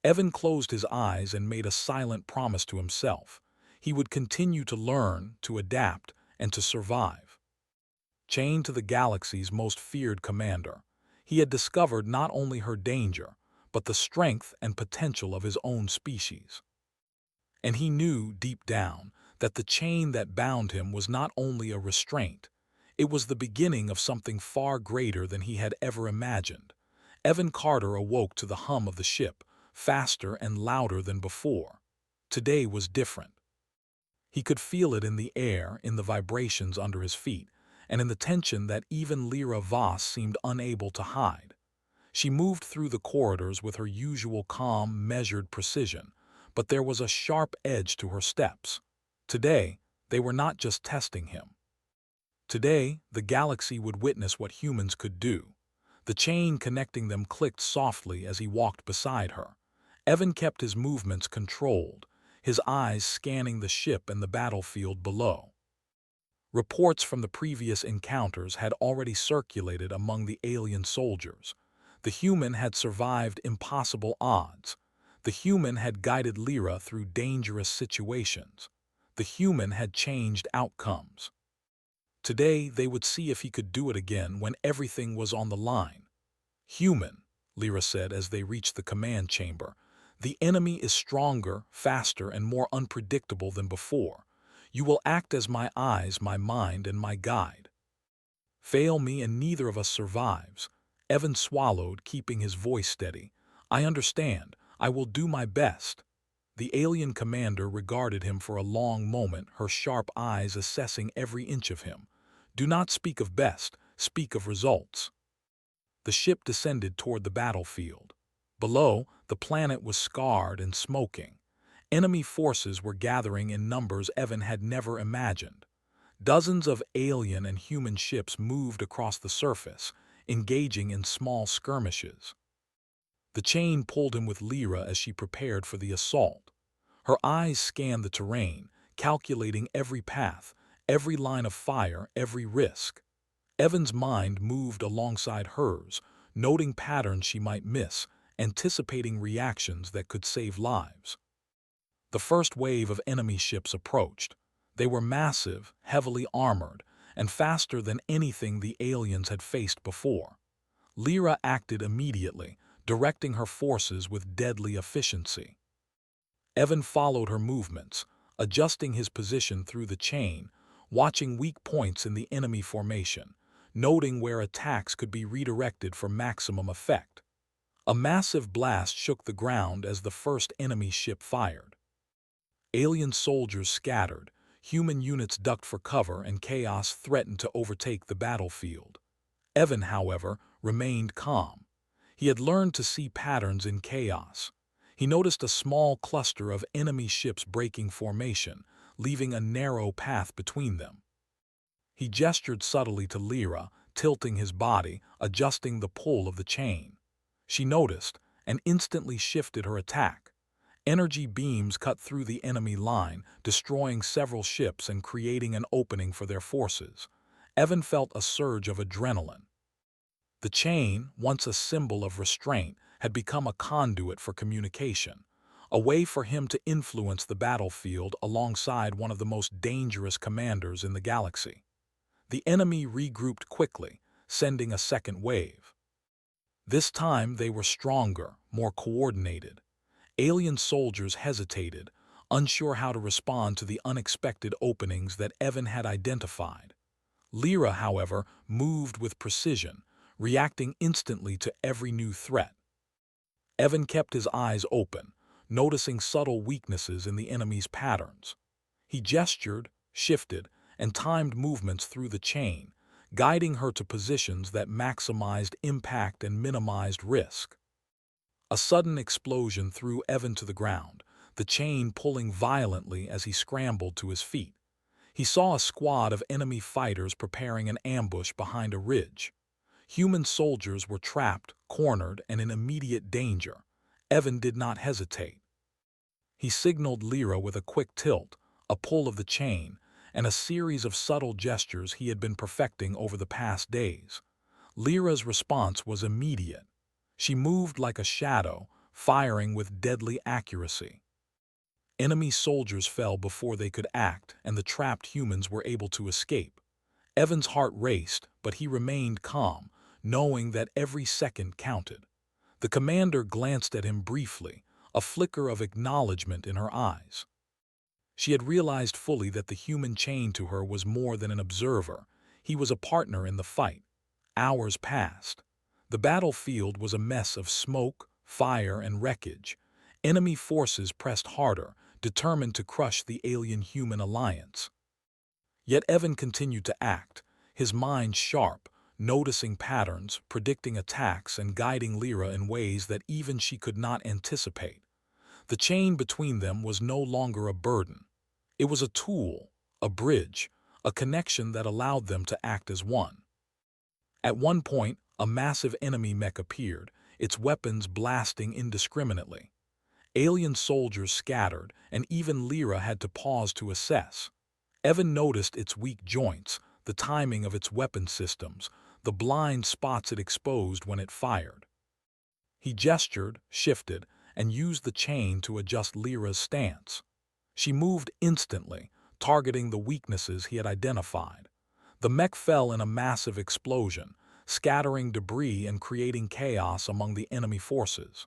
[SPEAKER 1] Evan closed his eyes and made a silent promise to himself. He would continue to learn, to adapt, and to survive. Chained to the galaxy's most feared commander, he had discovered not only her danger, but the strength and potential of his own species. And he knew, deep down, that the chain that bound him was not only a restraint, it was the beginning of something far greater than he had ever imagined. Evan Carter awoke to the hum of the ship, faster and louder than before. Today was different. He could feel it in the air, in the vibrations under his feet, and in the tension that even Lyra Voss seemed unable to hide. She moved through the corridors with her usual calm, measured precision, but there was a sharp edge to her steps. Today, they were not just testing him. Today, the galaxy would witness what humans could do. The chain connecting them clicked softly as he walked beside her. Evan kept his movements controlled, his eyes scanning the ship and the battlefield below. Reports from the previous encounters had already circulated among the alien soldiers. The human had survived impossible odds. The human had guided Lyra through dangerous situations. The human had changed outcomes. Today, they would see if he could do it again when everything was on the line. "Human," Lyra said as they reached the command chamber, "the enemy is stronger, faster, and more unpredictable than before. You will act as my eyes, my mind, and my guide. Fail me and neither of us survives." Evan swallowed, keeping his voice steady. "I understand. I will do my best." The alien commander regarded him for a long moment, her sharp eyes assessing every inch of him. "Do not speak of best, speak of results." The ship descended toward the battlefield. Below, the planet was scarred and smoking. Enemy forces were gathering in numbers Evan had never imagined. Dozens of alien and human ships moved across the surface, engaging in small skirmishes. The chain pulled him with Lyra as she prepared for the assault. Her eyes scanned the terrain, calculating every path, every line of fire, every risk. Evan's mind moved alongside hers, noting patterns she might miss, anticipating reactions that could save lives. The first wave of enemy ships approached. They were massive, heavily armored, and faster than anything the aliens had faced before. Lyra acted immediately, directing her forces with deadly efficiency. Evan followed her movements, adjusting his position through the chain, watching weak points in the enemy formation, noting where attacks could be redirected for maximum effect. A massive blast shook the ground as the first enemy ship fired. Alien soldiers scattered, human units ducked for cover, and chaos threatened to overtake the battlefield. Evan, however, remained calm. He had learned to see patterns in chaos. He noticed a small cluster of enemy ships breaking formation, leaving a narrow path between them. He gestured subtly to Lyra, tilting his body, adjusting the pull of the chain. She noticed and instantly shifted her attack. Energy beams cut through the enemy line, destroying several ships and creating an opening for their forces. Evan felt a surge of adrenaline. The chain, once a symbol of restraint, had become a conduit for communication, a way for him to influence the battlefield alongside one of the most dangerous commanders in the galaxy. The enemy regrouped quickly, sending a second wave. This time they were stronger, more coordinated. Alien soldiers hesitated, unsure how to respond to the unexpected openings that Evan had identified. Lyra, however, moved with precision, reacting instantly to every new threat. Evan kept his eyes open, noticing subtle weaknesses in the enemy's patterns. He gestured, shifted, and timed movements through the chain, guiding her to positions that maximized impact and minimized risk. A sudden explosion threw Evan to the ground, the chain pulling violently as he scrambled to his feet. He saw a squad of enemy fighters preparing an ambush behind a ridge. Human soldiers were trapped, cornered, and in immediate danger. Evan did not hesitate. He signaled Lyra with a quick tilt, a pull of the chain, and a series of subtle gestures he had been perfecting over the past days. Lyra's response was immediate. She moved like a shadow, firing with deadly accuracy. Enemy soldiers fell before they could act, and the trapped humans were able to escape. Evan's heart raced, but he remained calm, knowing that every second counted. The commander glanced at him briefly, a flicker of acknowledgement in her eyes. She had realized fully that the human chained to her was more than an observer. He was a partner in the fight. Hours passed. The battlefield was a mess of smoke, fire, and wreckage. Enemy forces pressed harder, determined to crush the alien-human alliance. Yet Evan continued to act, his mind sharp, noticing patterns, predicting attacks, and guiding Lyra in ways that even she could not anticipate. The chain between them was no longer a burden. It was a tool, a bridge, a connection that allowed them to act as one. At one point, a massive enemy mech appeared, its weapons blasting indiscriminately. Alien soldiers scattered, and even Lyra had to pause to assess. Evan noticed its weak joints, the timing of its weapon systems, the blind spots it exposed when it fired. He gestured, shifted, and used the chain to adjust Lyra's stance. She moved instantly, targeting the weaknesses he had identified. The mech fell in a massive explosion, scattering debris and creating chaos among the enemy forces.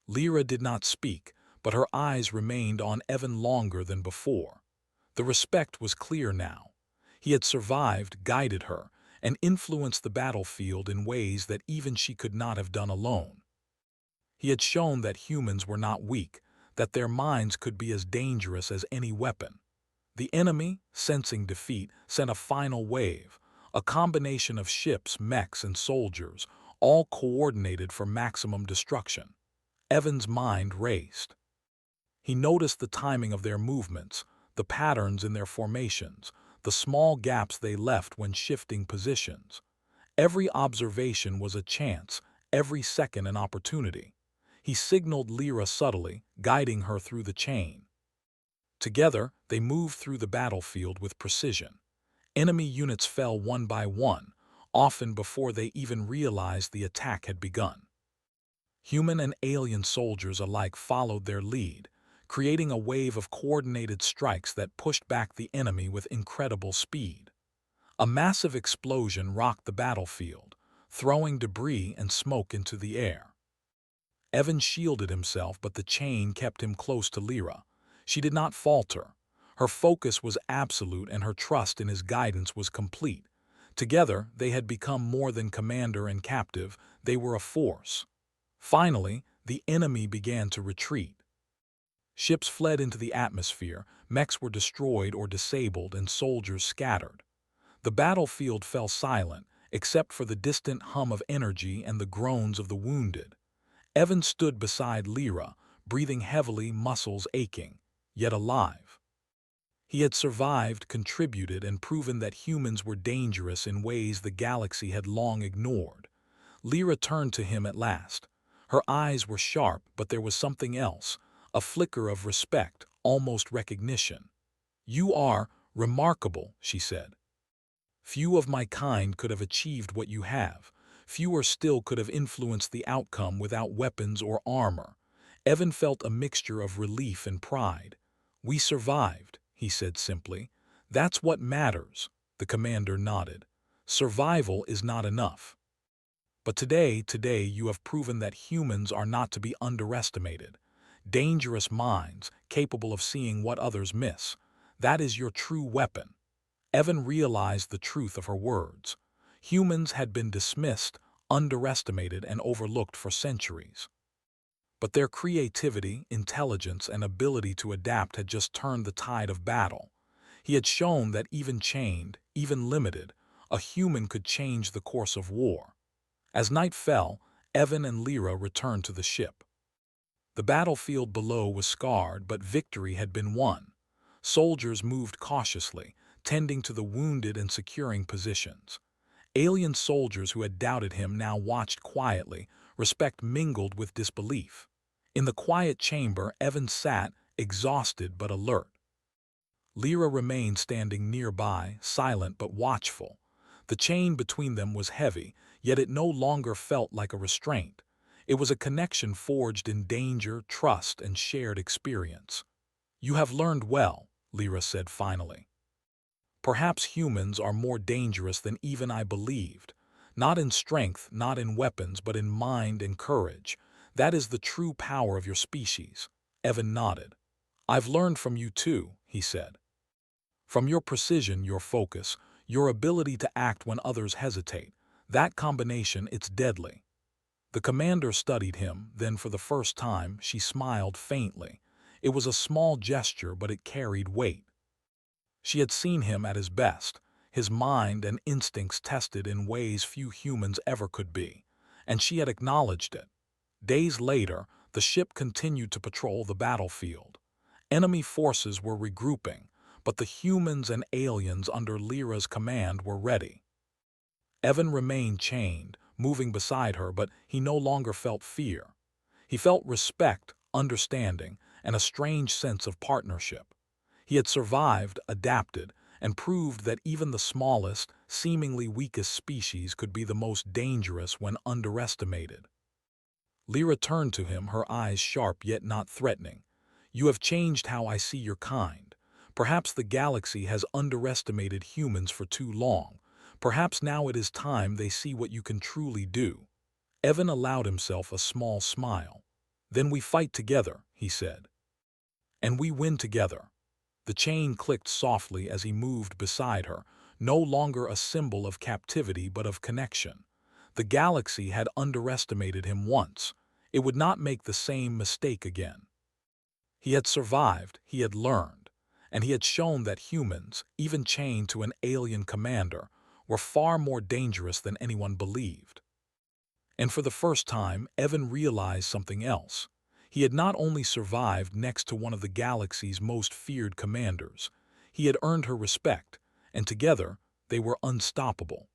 [SPEAKER 1] Lyra did not speak, but her eyes remained on Evan longer than before. The respect was clear now. He had survived, guided her, and influenced the battlefield in ways that even she could not have done alone. He had shown that humans were not weak, that their minds could be as dangerous as any weapon. The enemy, sensing defeat, sent a final wave, a combination of ships, mechs, and soldiers, all coordinated for maximum destruction. Evan's mind raced. He noticed the timing of their movements, the patterns in their formations, the small gaps they left when shifting positions. Every observation was a chance, every second an opportunity. He signaled Lyra subtly, guiding her through the chain. Together, they moved through the battlefield with precision. Enemy units fell one by one, often before they even realized the attack had begun. Human and alien soldiers alike followed their lead, creating a wave of coordinated strikes that pushed back the enemy with incredible speed. A massive explosion rocked the battlefield, throwing debris and smoke into the air. Evan shielded himself, but the chain kept him close to Lyra. She did not falter. Her focus was absolute and her trust in his guidance was complete. Together, they had become more than commander and captive, they were a force. Finally, the enemy began to retreat. Ships fled into the atmosphere, mechs were destroyed or disabled, and soldiers scattered. The battlefield fell silent, except for the distant hum of energy and the groans of the wounded. Evan stood beside Lyra, breathing heavily, muscles aching, yet alive. He had survived, contributed, and proven that humans were dangerous in ways the galaxy had long ignored. Lyra turned to him at last. Her eyes were sharp, but there was something else, a flicker of respect, almost recognition. "You are remarkable," she said. "Few of my kind could have achieved what you have. Fewer still could have influenced the outcome without weapons or armor." Evan felt a mixture of relief and pride. "We survived," he said simply. "That's what matters." The commander nodded. "Survival is not enough. But today you have proven that humans are not to be underestimated. Dangerous minds, capable of seeing what others miss. That is your true weapon." Evan realized the truth of her words. Humans had been dismissed, underestimated, and overlooked for centuries. But their creativity, intelligence, and ability to adapt had just turned the tide of battle. He had shown that even chained, even limited, a human could change the course of war. As night fell, Evan and Lyra returned to the ship. The battlefield below was scarred, but victory had been won. Soldiers moved cautiously, tending to the wounded and securing positions. Alien soldiers who had doubted him now watched quietly, respect mingled with disbelief. In the quiet chamber, Evan sat, exhausted but alert. Lyra remained standing nearby, silent but watchful. The chain between them was heavy, yet it no longer felt like a restraint. It was a connection forged in danger, trust, and shared experience. "You have learned well," Lyra said finally. "Perhaps humans are more dangerous than even I believed. Not in strength, not in weapons, but in mind and courage. That is the true power of your species." Evan nodded. "I've learned from you too," he said. "From your precision, your focus, your ability to act when others hesitate. That combination, it's deadly." The commander studied him, then for the first time, she smiled faintly. It was a small gesture, but it carried weight. She had seen him at his best, his mind and instincts tested in ways few humans ever could be, and she had acknowledged it. Days later, the ship continued to patrol the battlefield. Enemy forces were regrouping, but the humans and aliens under Lyra's command were ready. Evan remained chained, moving beside her, but he no longer felt fear. He felt respect, understanding, and a strange sense of partnership. He had survived, adapted, and proved that even the smallest, seemingly weakest species could be the most dangerous when underestimated. Lyra turned to him, her eyes sharp yet not threatening. "You have changed how I see your kind. Perhaps the galaxy has underestimated humans for too long. Perhaps now it is time they see what you can truly do." Evan allowed himself a small smile. "Then we fight together," he said. "And we win together." The chain clicked softly as he moved beside her, no longer a symbol of captivity but of connection. The galaxy had underestimated him once. It would not make the same mistake again. He had survived, he had learned, and he had shown that humans, even chained to an alien commander, were far more dangerous than anyone believed. And for the first time, Evan realized something else. He had not only survived next to one of the galaxy's most feared commanders, he had earned her respect, and together they were unstoppable.